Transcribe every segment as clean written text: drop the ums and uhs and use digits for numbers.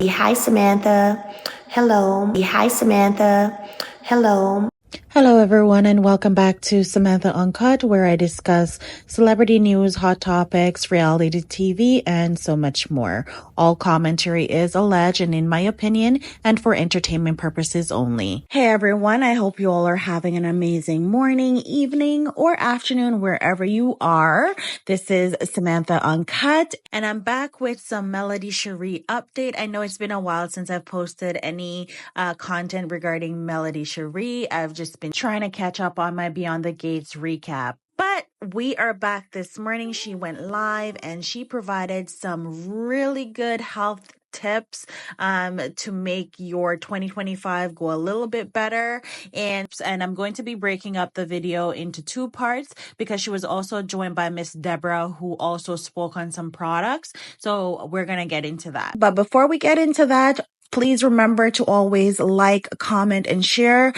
Hi, Samantha. Hello. Hi, Samantha. Hello. Hello, everyone, and welcome back to Samantha Uncut, where I discuss celebrity news, hot topics, reality TV, and so much more. All commentary is alleged and, in my opinion, and for entertainment purposes only. Hey, everyone, I hope you all are having an amazing morning, evening, or afternoon, wherever you are. This is Samantha Uncut, and I'm back with some Melody Shari update. I know it's been a while since I've posted any content regarding Melody Shari. I've just been trying to catch up on my Beyond the Gates recap. But we are back this morning. She went live and she provided some really good health tips to make your 2025 go a little bit better. And I'm going to be breaking up the video into two parts because she was also joined by Miss Deborah, who also spoke on some products. So we're going to get into that. But before we get into that, please remember to always like, comment, and share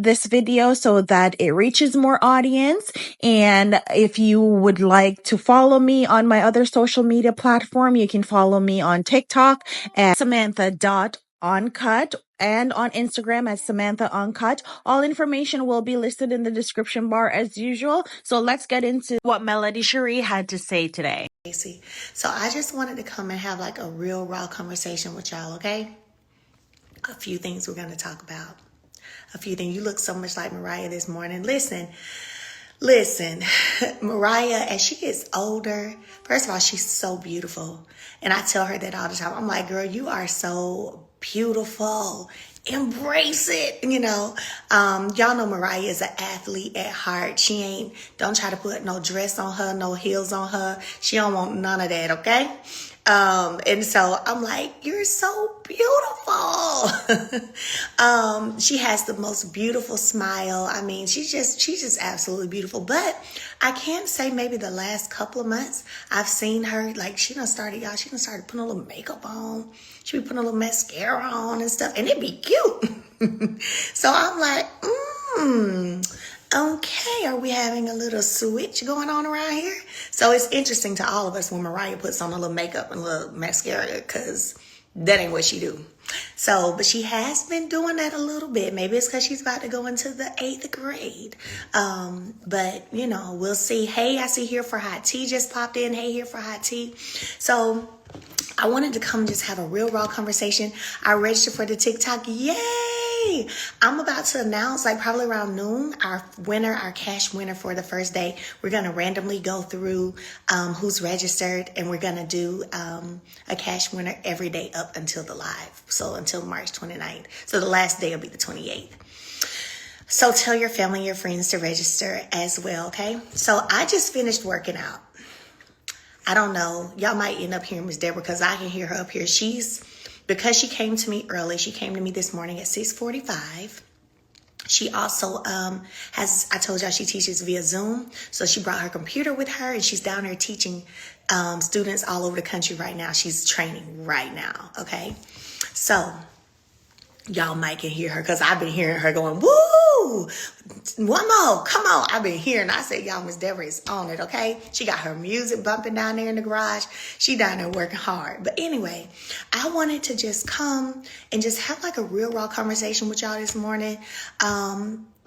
this video so that it reaches more audience. And if you would like to follow me on my other social media platform, you can follow me on TikTok at Samantha.Uncut and on Instagram at Samantha Uncut. All information will be listed in the description bar as usual. So let's get into what Melody Shari had to say today. So I just wanted to come and have like a real raw conversation with y'all, okay? A few things we're going to talk about. A few things. You look so much like Mariah this morning. Listen, Mariah, as she gets older, first of all, she's so beautiful. And I tell her that all the time. I'm like, girl, you are so beautiful. Embrace it, y'all know Mariah is an athlete at heart. Don't try to put no dress on her, no heels on her. She don't want none of that, okay? And so I'm like, you're so beautiful. She has the most beautiful smile. I mean, she's just absolutely beautiful. But I can't say maybe the last couple of months I've seen her, like she done started putting a little makeup on. She be putting a little mascara on and stuff, and it'd be cute. So I'm like, okay, are we having a little switch going on around here? So it's interesting to all of us when Mariah puts on a little makeup and a little mascara, because that ain't what she do. So, but she has been doing that a little bit. Maybe it's because she's about to go into the 8th grade. But, we'll see. Hey, I see Here for Hot Tea just popped in. Hey, Here for Hot Tea. So I wanted to come just have a real raw conversation. I registered for the TikTok. Yay! I'm about to announce, like probably around noon, our cash winner for the first day. We're going to randomly go through who's registered, and we're going to do a cash winner every day up until the live. So until March 29th. So the last day will be the 28th. So tell your family and your friends to register as well, okay? So I just finished working out. I don't know. Y'all might end up hearing Miss Deborah because I can hear her up here. Because she came to me early. She came to me this morning at 6:45. She also I told y'all she teaches via Zoom. So she brought her computer with her and she's down there teaching students all over the country right now. She's training right now, okay? So y'all might can hear her because I've been hearing her going, woo, one more, come on. I've been hearing, I said, y'all, Miss Deborah is on it, okay? She got her music bumping down there in the garage. She down there working hard. But anyway, I wanted to just come and just have like a real raw conversation with y'all this morning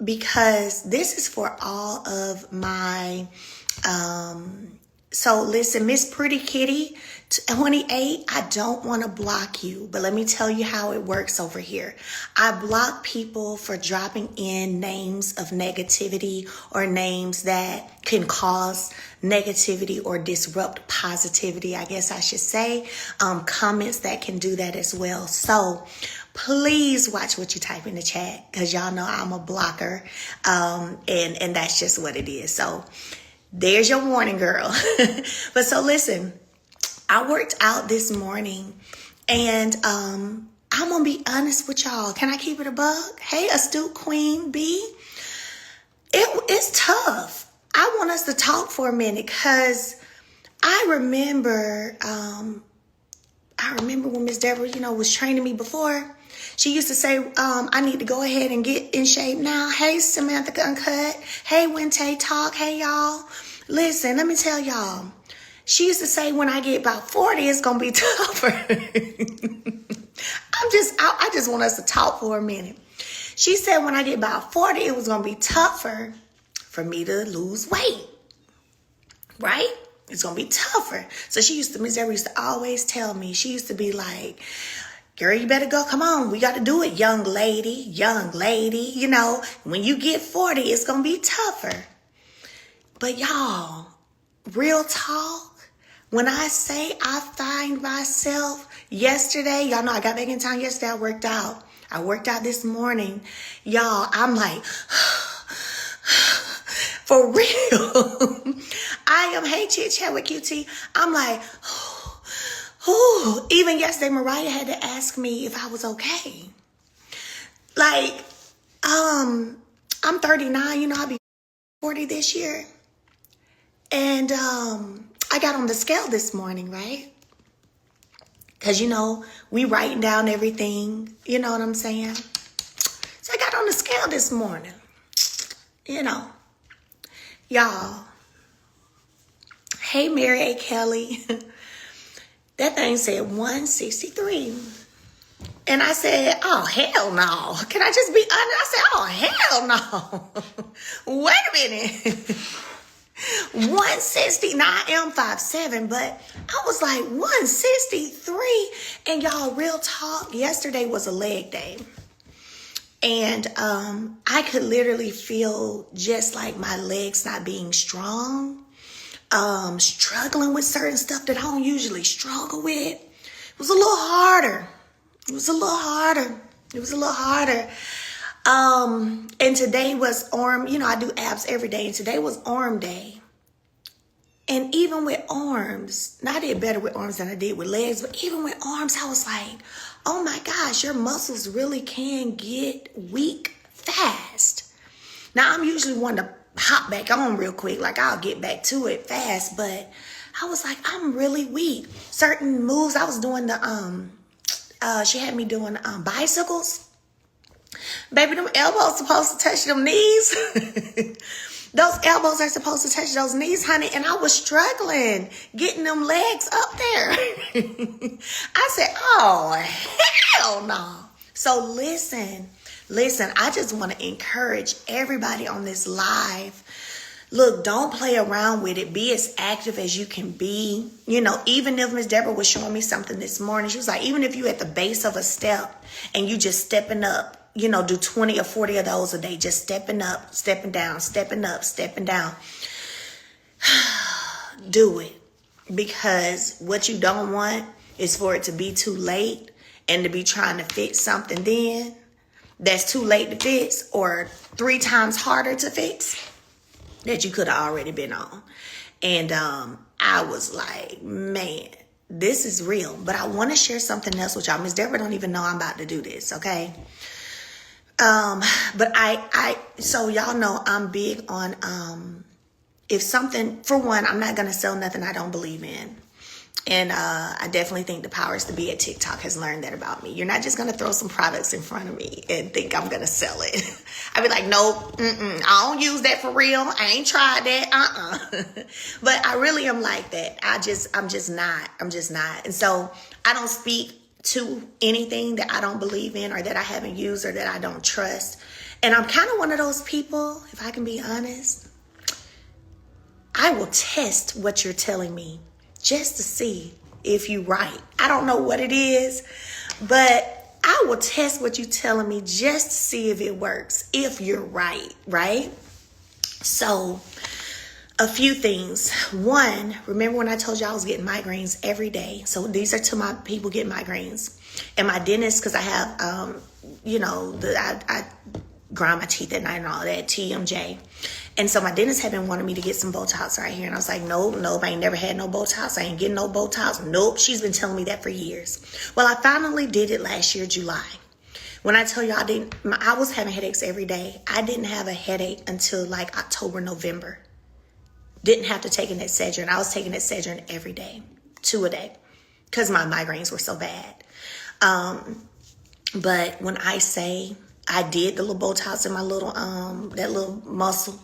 because this is for all of my... So listen, Miss Pretty Kitty, 28, I don't want to block you, but let me tell you how it works over here. I block people for dropping in names of negativity or names that can cause negativity or disrupt positivity, I guess I should say. Comments that can do that as well. So please watch what you type in the chat because y'all know I'm a blocker, and that's just what it is. So there's your warning, girl. But so listen, I worked out this morning and I'm going to be honest with y'all. Can I keep it a bug? Hey, Astute Queen B. It's tough. I want us to talk for a minute because I remember when Miss Deborah, was training me before. She used to say, I need to go ahead and get in shape now. Hey, Samantha Uncut. Hey, Wente Talk. Hey, y'all. Listen, let me tell y'all. She used to say when I get about 40, it's going to be tougher. I just want us to talk for a minute. She said when I get about 40, it was going to be tougher for me to lose weight. Right? It's going to be tougher. So Miss Deborah used to always tell me, she used to be like, girl, you better go. Come on. We got to do it, young lady. You know, when you get 40, it's going to be tougher. But y'all, real talk, when I say I find myself yesterday, y'all know I got back in town yesterday. I worked out. This morning. Y'all, I'm like, for real. I am, hey, chit chat with QT. I'm like, even yesterday, Mariah had to ask me if I was okay. Like, I'm 39, you know, I'll be 40 this year. And I got on the scale this morning, right? Because, you know, we writing down everything, you know what I'm saying? So I got on the scale this morning, you know. Y'all, hey, Mary A. Kelly. That thing said 163. And I said, oh, hell no. Can I just be honest? I said, oh, hell no. Wait a minute. 160. Now, I am 5'7", but I was like 163. And y'all, real talk, yesterday was a leg day. And I could literally feel just like my legs not being strong. Struggling with certain stuff that I don't usually struggle with. It was a little harder. And today was arm, you know, I do abs every day, and today was arm day. And even with arms, now I did better with arms than I did with legs, but even with arms, I was like, oh my gosh, your muscles really can get weak fast. Now, I'm usually one to hop back on real quick, like I'll get back to it fast, but I was like, I'm really weak. Certain moves, I was doing she had me doing bicycles. Baby, them elbows supposed to touch them knees. Those elbows are supposed to touch those knees, honey, and I was struggling getting them legs up there. I said, oh, hell no. So listen, I just want to encourage everybody on this live. Look, don't play around with it. Be as active as you can be. You know, even if Miss Deborah was showing me something this morning, she was like, even if you at the base of a step and you just stepping up, you know, do 20 or 40 of those a day, just stepping up, stepping down, stepping up, stepping down. Do it. Because what you don't want is for it to be too late and to be trying to fix something then that's too late to fix or 3 times harder to fix that you could have already been on. And I was like, man, this is real. But I want to share something else with y'all. Miss Deborah don't even know I'm about to do this, okay? But so y'all know I'm big on, if something, for one, I'm not going to sell nothing I don't believe in. And I definitely think the powers to be at TikTok has learned that about me. You're not just going to throw some products in front of me and think I'm going to sell it. I'd be like, nope, I don't use that for real. I ain't tried that. But I really am like that. I'm just not. And so I don't speak to anything that I don't believe in or that I haven't used or that I don't trust. And I'm kind of one of those people, if I can be honest. I will test what you're telling me just to see if you're right. I don't know what it is, but I will test what you're telling me just to see if it works, if you're right? So, a few things. One, remember when I told you I was getting migraines every day? So these are to my people getting migraines. And my dentist, because I have, I grind my teeth at night and all that, TMJ. And so my dentist had been wanting me to get some Botox right here. And I was like, nope, I ain't never had no Botox. I ain't getting no Botox. Nope, she's been telling me that for years. Well, I finally did it last year, July. When I tell you I was having headaches every day. I didn't have a headache until like October, November. Didn't have to take an Excedrin. I was taking Excedrin every day, 2 a day, because my migraines were so bad. But when I say I did the little Botox in my little, that little muscle,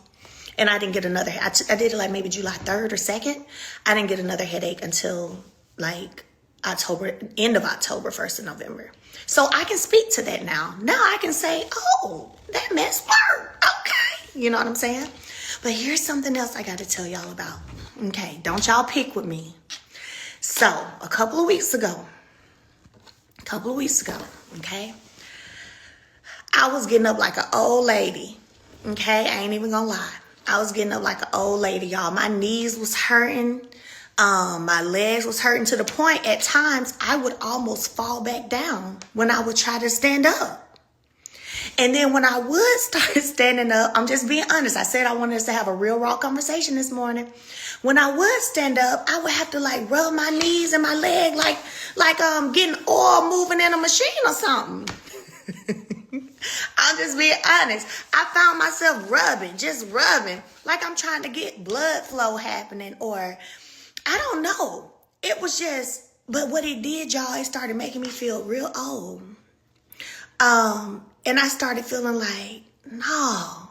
And I didn't get another, I did it like maybe July 3rd or 2nd. I didn't get another headache until like October, end of October, 1st of November. So I can speak to that now. Now I can say, oh, that mess worked. Okay. You know what I'm saying? But here's something else I got to tell y'all about. Okay. Don't y'all pick with me. So a couple of weeks ago, okay, I was getting up like an old lady. Okay. I ain't even gonna lie. I was getting up like an old lady, y'all. My knees was hurting. My legs was hurting to the point at times I would almost fall back down when I would try to stand up. And then when I would start standing up, I'm just being honest. I said I wanted us to have a real raw conversation this morning. When I would stand up, I would have to like rub my knees and my leg like getting oil moving in a machine or something. I'm just being honest. I found myself rubbing, like I'm trying to get blood flow happening, or I don't know. It was just, but what it did, y'all, it started making me feel real old. And I started feeling like, no,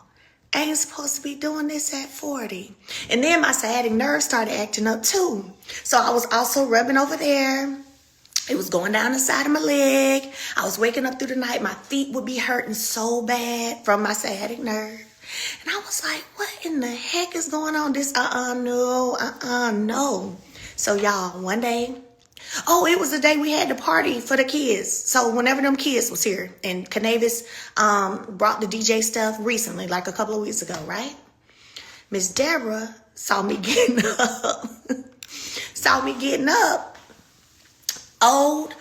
I ain't supposed to be doing this at 40. And then my sciatic nerve started acting up too. So I was also rubbing over there. It was going down the side of my leg. I was waking up through the night. My feet would be hurting so bad from my sciatic nerve. And I was like, what in the heck is going on? This, no. So y'all, one day, it was the day we had the party for the kids. So whenever them kids was here, and Canavis brought the DJ stuff recently, like a couple of weeks ago, right? Miss Deborah saw me getting up. Old.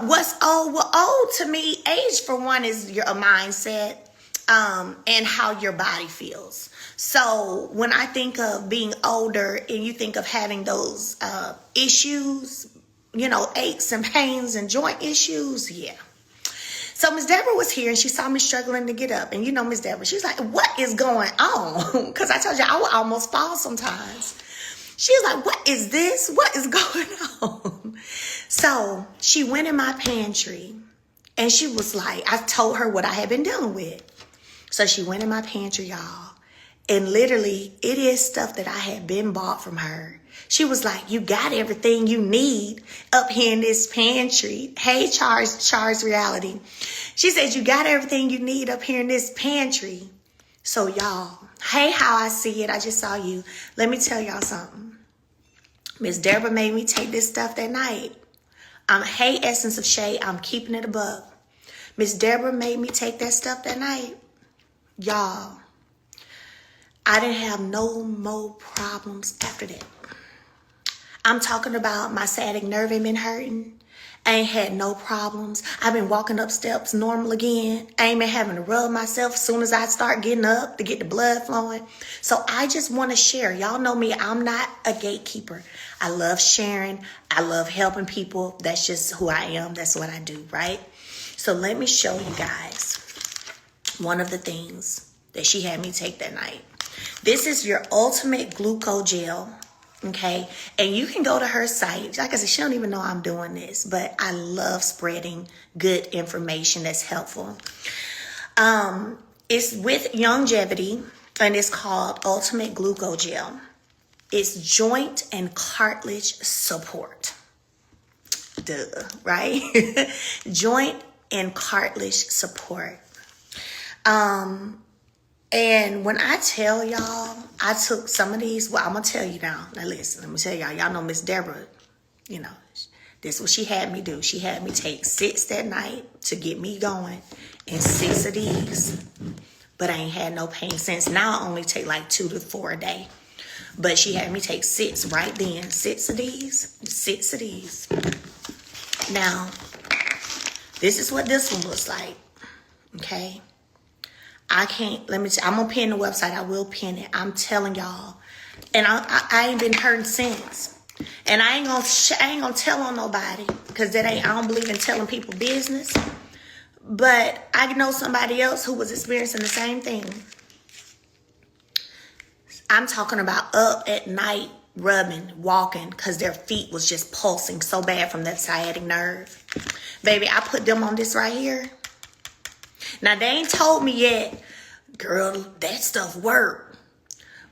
What's old? Well, old to me, age for one is a mindset, and how your body feels. So when I think of being older and you think of having those issues, aches and pains and joint issues, yeah. So Miss Deborah was here and she saw me struggling to get up. And Miss Deborah, she's like, what is going on? Because I told you I would almost fall sometimes. She was like, what is this? What is going on? So she went in my pantry and she was like, I told her what I had been dealing with. So she went in my pantry, y'all. And literally, it is stuff that I had been bought from her. She was like, you got everything you need up here in this pantry. Hey, Char's Reality. She said, you got everything you need up here in this pantry. So y'all, hey, how I see it. I just saw you. Let me tell y'all something. Miss Deborah made me take this stuff that night. Hey, Essence of Shade, I'm keeping it above. Miss Deborah made me take that stuff that night. Y'all, I didn't have no more problems after that. I'm talking about my sciatic nerve ain't been hurting. I ain't had no problems. I've been walking up steps normal again. I ain't been having to rub myself as soon as I start getting up to get the blood flowing. So I just want to share. Y'all know me. I'm not a gatekeeper. I love sharing. I love helping people. That's just who I am. That's what I do, right? So let me show you guys one of the things that she had me take that night. This is your ultimate glucose gel. Okay, and you can go to her site. Like I said, she don't even know I'm doing this, but I love spreading good information that's helpful. It's with longevity, and it's called Ultimate Glucose Gel. It's joint and cartilage support. Duh, right? Joint and cartilage support. And when I tell y'all, I took some of these. Well, I'm going to tell you now. Now, listen, let me tell y'all. Y'all know Miss Deborah, this is what she had me do. She had me take 6 that night to get me going and 6 of these. But I ain't had no pain since. Now I only take like 2 to 4 a day. But she had me take 6 right then. 6 of these. 6 of these. Now, this is what this one looks like. Okay? I'm going to pin the website. I will pin it. I'm telling y'all. And I ain't been hurting since. And I ain't gonna tell on nobody. Because I don't believe in telling people business. But I know somebody else who was experiencing the same thing. I'm talking about up at night, rubbing, walking. Because their feet was just pulsing so bad from that sciatic nerve. Baby, I put them on this right here. Now, they ain't told me yet, girl, that stuff worked.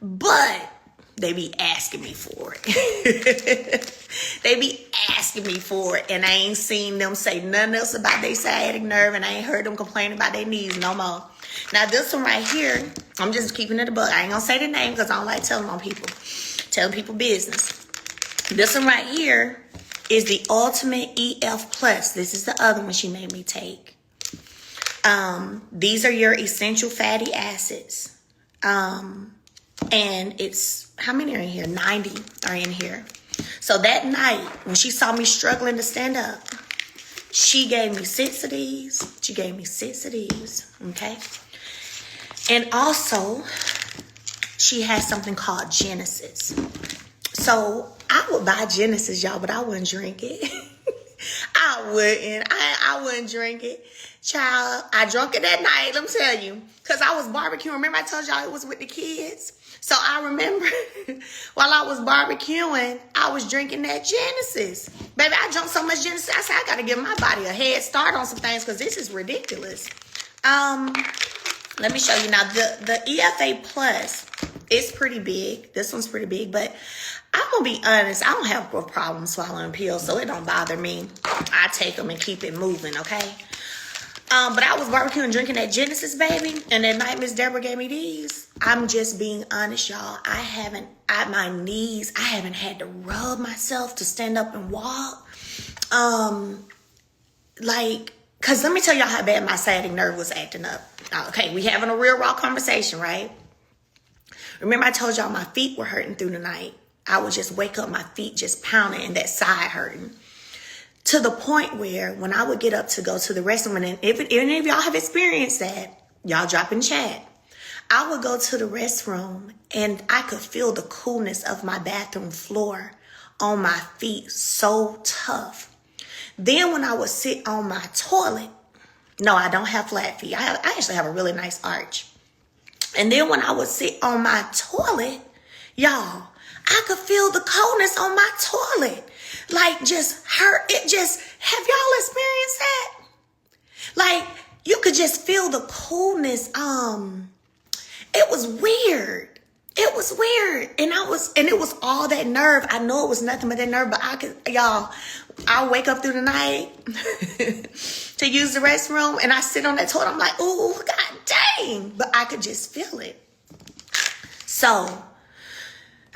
But they be asking me for it. They be asking me for it, and I ain't seen them say nothing else about their sciatic nerve, and I ain't heard them complain about their knees no more. Now, this one right here, I'm just keeping it a buck. I ain't gonna say the name because I don't like telling people business. This one right here is the Ultimate EF Plus. This is the other one she made me take. These are your essential fatty acids. And it's, how many are in here? 90 are in here. So that night, when she saw me struggling to stand up, she gave me 6 of these. She gave me 6 of these, okay? And also, she has something called Genesis. So I would buy Genesis, y'all, but I wouldn't drink it. I wouldn't drink it. Child, I drunk it that night, let me tell you. Because I was barbecuing. Remember I told y'all it was with the kids? So I remember while I was barbecuing, I was drinking that Genesis. Baby, I drank so much Genesis. I said, I got to give my body a head start on some things because this is ridiculous. Let me show you. Now, the EFA Plus is pretty big. This one's pretty big, but I'm going to be honest. I don't have a problem swallowing pills, so it don't bother me. I take them and keep it moving, okay? But I was barbecuing, drinking that Genesis, baby. And that night Miss Deborah gave me these. I'm just being honest, y'all. I haven't had to rub myself to stand up and walk. Because let me tell y'all how bad my sciatic nerve was acting up. Okay, we having a real raw conversation, right? Remember I told y'all my feet were hurting through the night. I would just wake up, my feet just pounding and that side hurting. To the point where when I would get up to go to the restroom, and if any of y'all have experienced that, y'all drop in chat. I would go to the restroom and I could feel the coolness of my bathroom floor on my feet so tough. Then when I would sit on my toilet, no, I don't have flat feet. I actually have a really nice arch. And then when I would sit on my toilet, y'all, I could feel the coldness on my toilet. Like just hurt. It just, have y'all experienced that? Like you could just feel the coolness. It was weird. It was weird. And it was all that nerve. I know it was nothing but that nerve, but I wake up through the night to use the restroom and I sit on that toilet. I'm like, ooh, god dang. But I could just feel it. So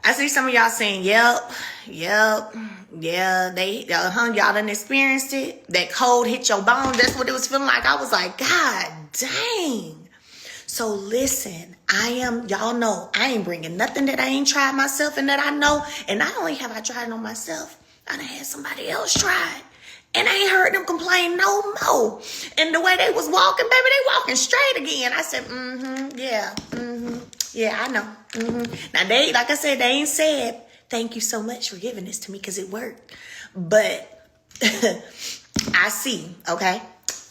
I see some of y'all saying, yep, yeah, y'all done experienced it. That cold hit your bone. That's what it was feeling like. I was like, god dang. So listen, y'all know, I ain't bringing nothing that I ain't tried myself and that I know. And not only have I tried it on myself, I done had somebody else try it. And I ain't heard them complain no more. And the way they was walking, baby, they walking straight again. I said, yeah, I know. Now they, like I said, they ain't said, thank you so much for giving this to me because it worked. But I see, okay?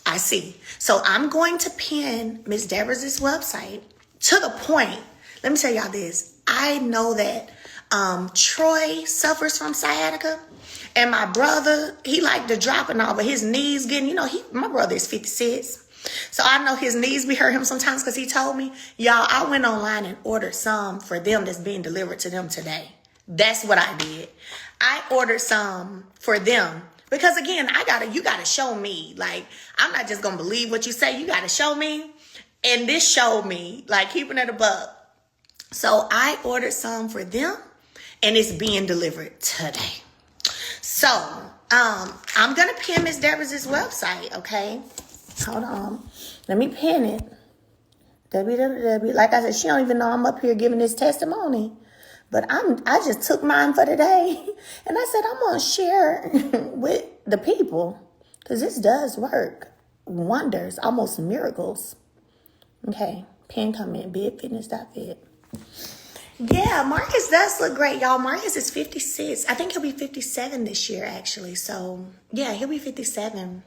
I see. So I'm going to pin Miss Deborah's website to the point. Let me tell y'all this. I know that Troy suffers from sciatica. And my brother, he like to drop and all, but his knees getting, my brother is 56. So I know his knees be hurt him sometimes because he told me, y'all, I went online and ordered some for them that's being delivered to them today. That's what I did. I ordered some for them. Because again, you gotta show me. Like, I'm not just gonna believe what you say. You gotta show me. And this showed me, like, keeping it a buck. So I ordered some for them and it's being delivered today. So, I'm gonna pin Miss Deborah's website, okay? Hold on. Let me pin it. www. Like I said, she don't even know I'm up here giving this testimony. But I just took mine for today. And I said, I'm going to share with the people. Because this does work. Wonders. Almost miracles. Okay. Pin comment. BigFitness.fit. Yeah, Marcus does look great, y'all. Marcus is 56. I think he'll be 57 this year, actually. So, yeah, he'll be 57.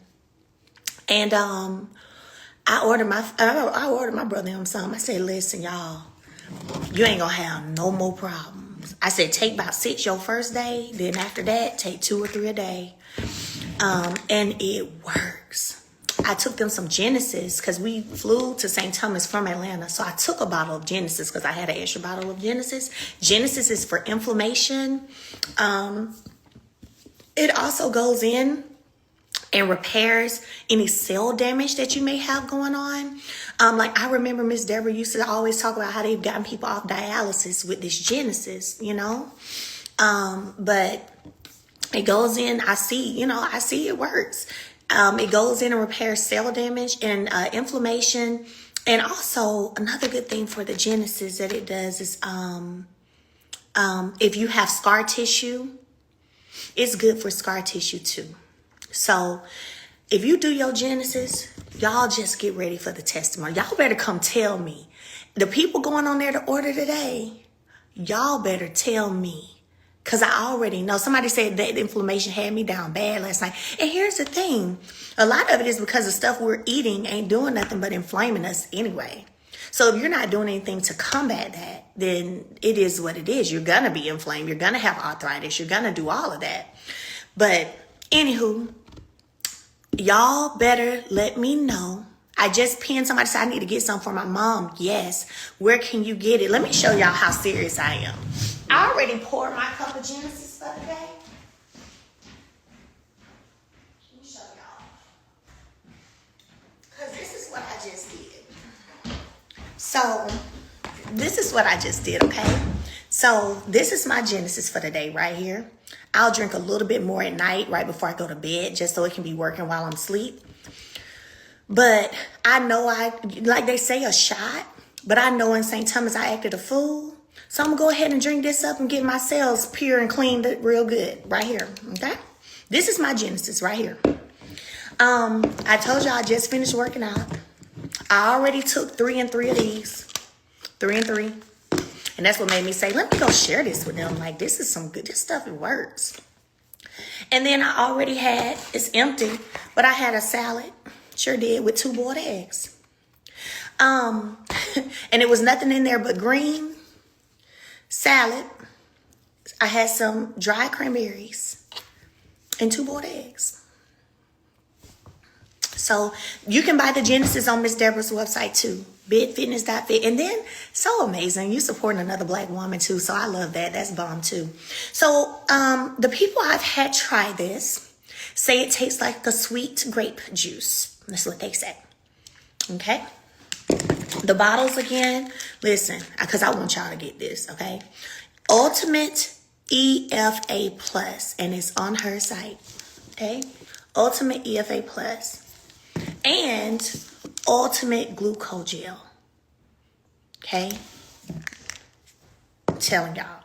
And I ordered my brother him some. I said, listen, y'all. You ain't gonna have no more problems. I said, take about 6 your first day. Then after that, take 2 or 3 a day. And it works. I took them some Genesis because we flew to St. Thomas from Atlanta. So I took a bottle of Genesis because I had an extra bottle of Genesis. Genesis is for inflammation. It also goes in and repairs any cell damage that you may have going on. Like I remember Miss Deborah used to always talk about how they've gotten people off dialysis with this Genesis, you know. But it goes in, I see it works. It goes in and repairs cell damage and inflammation. And also another good thing for the Genesis that it does is if you have scar tissue, it's good for scar tissue too. So if you do your Genesis, y'all just get ready for the testimony. Y'all better come tell me. The people going on there to order today, y'all better tell me. Because I already know. Somebody said that inflammation had me down bad last night. And here's the thing. A lot of it is because the stuff we're eating ain't doing nothing but inflaming us anyway. So if you're not doing anything to combat that, then it is what it is. You're going to be inflamed. You're going to have arthritis. You're going to do all of that. But anywho, y'all better let me know. I just pinned somebody said I need to get some for my mom. Yes. Where can you get it? Let me show y'all how serious I am. I already poured my cup of Genesis for the day. Let me show y'all. Because this is what I just did. So, this is what I just did, okay? So, this is my Genesis for the day right here. I'll drink a little bit more at night right before I go to bed just so it can be working while I'm asleep. But I know like they say, a shot. But I know in St. Thomas I acted a fool. So I'm going to go ahead and drink this up and get my cells pure and cleaned real good right here, okay? This is my Genesis right here. I told y'all I just finished working out. I already took 3 and 3 of these. 3 and 3. And that's what made me say, let me go share this with them. Like, this is some good, this stuff, it works. And then I already had, it's empty, but I had a salad. Sure did, with 2 boiled eggs. And it was nothing in there but green salad. I had some dried cranberries and 2 boiled eggs. So you can buy the Genesis on Miss Deborah's website too, bitfitness.fit. And then, so amazing, you supporting another Black woman too, so I love that. That's bomb too. So the people I've had try this say it tastes like a sweet grape juice. That's what they say. Okay. The bottles again, listen, because I want y'all to get this, okay? Ultimate EFA Plus, and it's on her site, okay? Ultimate EFA Plus and Ultimate Glucogel, okay? I'm telling y'all.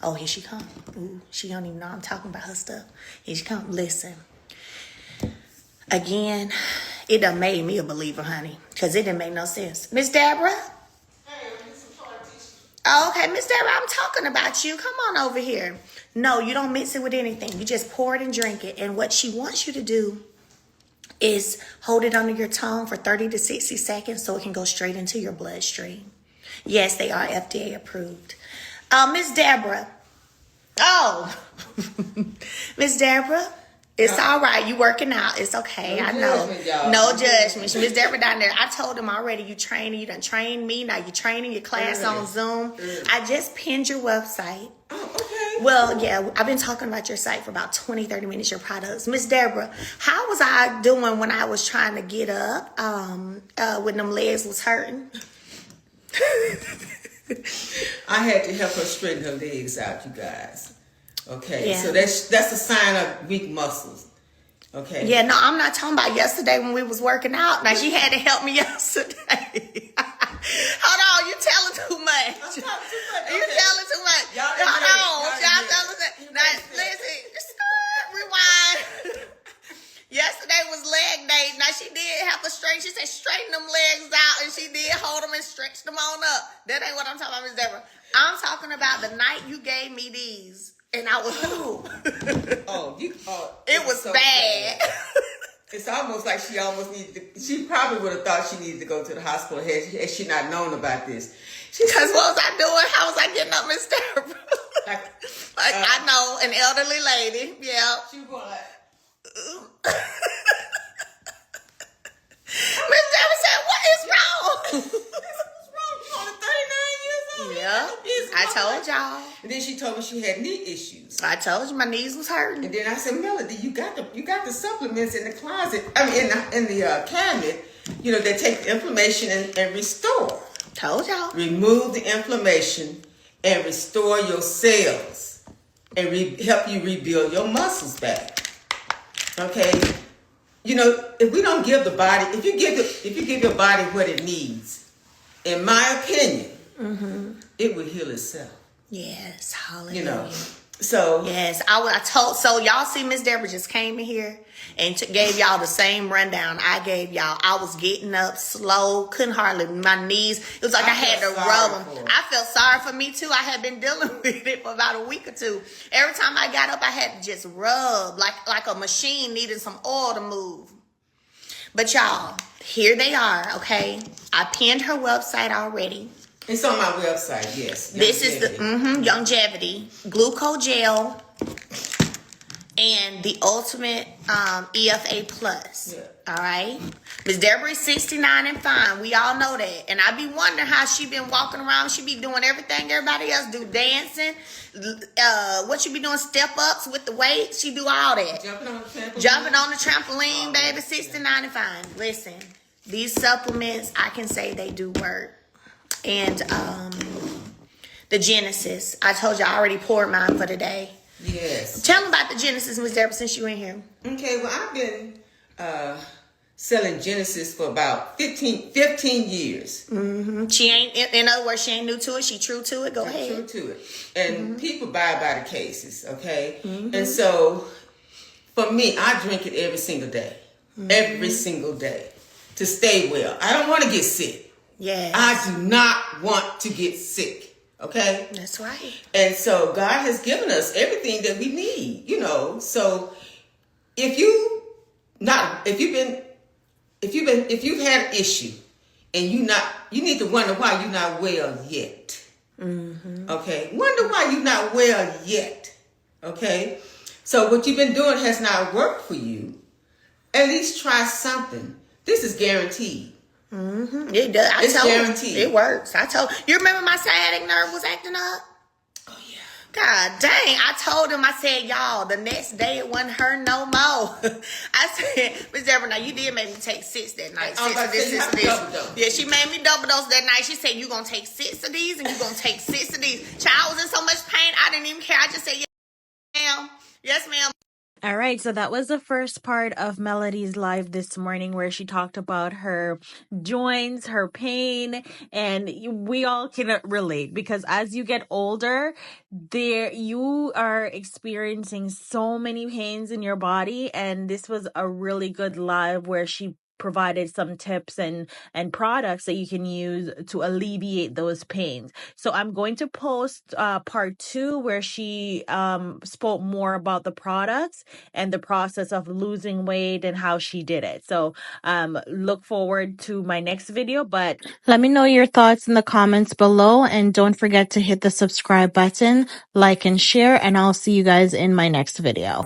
Oh, here she come. Ooh, she don't even know I'm talking about her stuff. Here she come. Listen. Again, it done made me a believer, honey, because it didn't make no sense. Miss Deborah? Hey, I need some toilet tissue. Oh, okay, Miss Deborah, I'm talking about you. Come on over here. No, you don't mix it with anything. You just pour it and drink it. And what she wants you to do is hold it under your tongue for 30 to 60 seconds so it can go straight into your bloodstream. Yes, they are FDA approved. Miss Deborah. Oh, Miss Deborah. It's all right. You working out. It's okay. No I know. y'all. No judgment. Miss Deborah down there. I told him already. You training. You done trained me. Now you training your class on Zoom. I just pinned your website. Oh, okay. Well, yeah. I've been talking about your site for about 20, 30 minutes. Your products. Miss Deborah, how was I doing when I was trying to get up? When them legs was hurting? I had to help her straighten her legs out, you guys. Okay, Yeah. so that's a sign of weak muscles. Okay. Yeah, no, I'm not talking about yesterday when we was working out. Now, she had to help me yesterday. Hold on, you telling too much. I'm talking too much. You Okay. telling too much. Y'all Hold on, admit it. y'all telling too much. Now, listen, rewind. Yesterday was leg day. Now, she did have to straighten. She said straighten them legs out, and she did hold them and stretch them on up. That ain't what I'm talking about, Miss Deborah. I'm talking about the night you gave me these. And I was, it was so bad. It's almost like she almost needed to, she probably would have thought she needed to go to the hospital had she not known about this. Because what was I doing? How was I getting up, Miss Deborah? like I know, an elderly lady. Yeah. She was like, y'all. And then she told me she had knee issues. I told you my knees was hurting. And then I said, Melody, you got the supplements in the closet. I mean, in the cabinet. You know, they take the inflammation and restore. Told y'all. Remove the inflammation and restore your cells and help you rebuild your muscles back. Okay. You know, if we don't give the body, if you give your body what it needs, in my opinion, it will heal itself. Yes, hallelujah. You know, so yes, so y'all see Miss Deborah just came in here and gave y'all the same rundown I gave y'all. I was getting up slow, couldn't hardly, my knees, it was like I had to rub them. I felt sorry for me too. I had been dealing with it for about a week or two. Every time I got up, I had to just rub like a machine needing some oil to move. But y'all, here they are, okay? I pinned her website already. It's on my website, yes. This is the longevity, glucose gel, and the ultimate EFA plus. Yeah. All right, Miss Deborah is 69 and fine. We all know that. And I be wondering how she been walking around. She be doing everything everybody else do, dancing. What she be doing? Step ups with the weights. She do all that. Jumping on the trampoline, baby. 69 and fine. Listen, these supplements, I can say they do work. And the Genesis. I told you I already poured mine for today. Yes. Tell them about the Genesis, Miss Deborah, since you in here. Okay, well, I've been selling Genesis for about 15 years. Mm-hmm. She ain't, in other words, she ain't new to it. She true to it. Go ahead. True to it. And people buy by the cases, okay? And so, for me, I drink it every single day. Every single day. To stay well. I don't want to get sick. Yes. I do not want to get sick. Okay? That's right. And so God has given us everything that we need, you know. So if you've had an issue and you need to wonder why you're not well yet. Okay? Wonder why you're not well yet. Okay? So what you've been doing has not worked for you. At least try something. This is guaranteed. It does. It's guaranteed. It works. You remember my sciatic nerve was acting up? Oh, yeah. God dang. I told him, I said, y'all, the next day it wasn't hurt no more. I said, Miss Deborah, now you did make me take 6 that night. Yeah, she made me double dose that night. She said, you going to take 6 of these and you going to take 6 of these. Child was in so much pain, I didn't even care. I just said, yes, ma'am. Yes, ma'am. All right, so that was the first part of Melody's live this morning where she talked about her joints, her pain, and we all can relate because as you get older, you are experiencing so many pains in your body, and this was a really good live where she provided some tips and products that you can use to alleviate those pains. So I'm going to post part 2 where she spoke more about the products and the process of losing weight and how she did it. So look forward to my next video, but let me know your thoughts in the comments below, and don't forget to hit the subscribe button, like and share, and I'll see you guys in my next video.